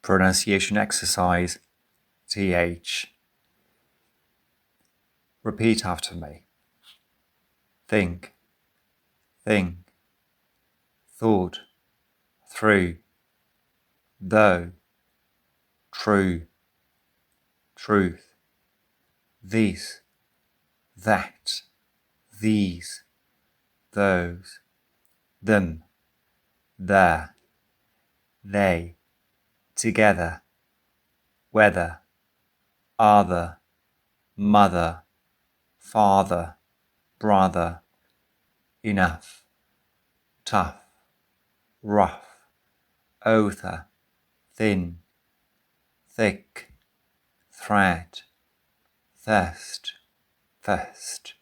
Pronunciation exercise. TH. Repeat after me. Think, thing, thought, through, though, true, truth, this, that, these, those, them, there, they, together, whether, other, mother, father, brother, enough, tough, rough, author, thin, thick, thread, thirst, first.